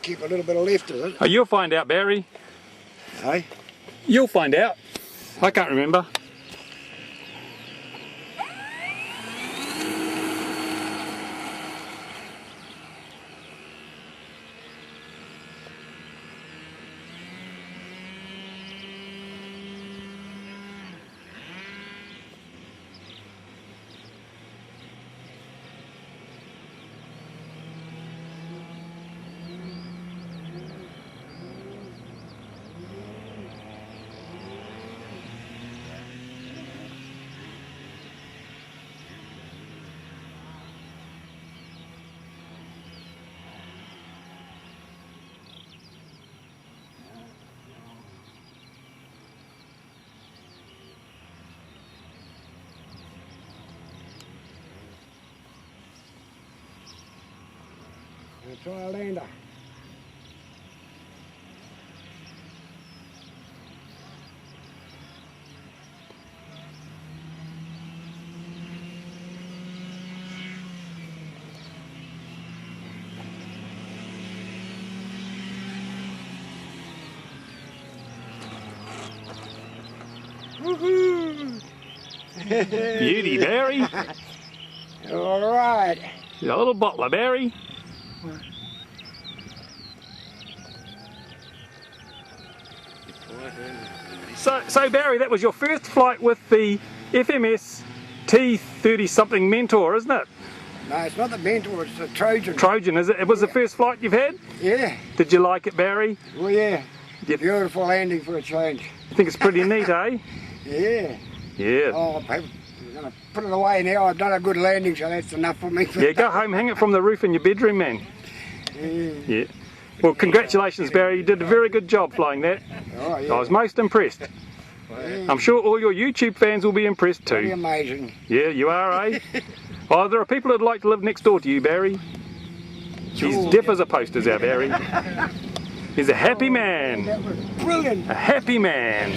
keep a little bit of lift, is it? Oh, you'll find out, Barry. Hey? You'll find out. I can't remember. We'll try a lander. Woohoo! Beauty, Barry. All right. A little bottler, Barry. So Barry, that was your first flight with the FMS T30 something Mentor, isn't it? No, it's not the Mentor, it's the Trojan. Trojan, is it? It was the first flight you've had? Yeah. Did you like it, Barry? Well, yeah. Beautiful landing for a change. I think it's pretty neat, eh? Yeah. Yeah. Oh, I'm going to put it away now. I've done a good landing, so that's enough for me. Yeah, go home, hang it from the roof in your bedroom, man. Yeah. Well, congratulations, Barry. You did a very good job flying that. Oh, yeah. I was most impressed. Yeah. I'm sure all your YouTube fans will be impressed too. Pretty amazing. Yeah, you are, eh? Oh, there are people that'd like to live next door to you, Barry. He's deaf as a post, is our Barry. He's a happy man. That was brilliant. A happy man.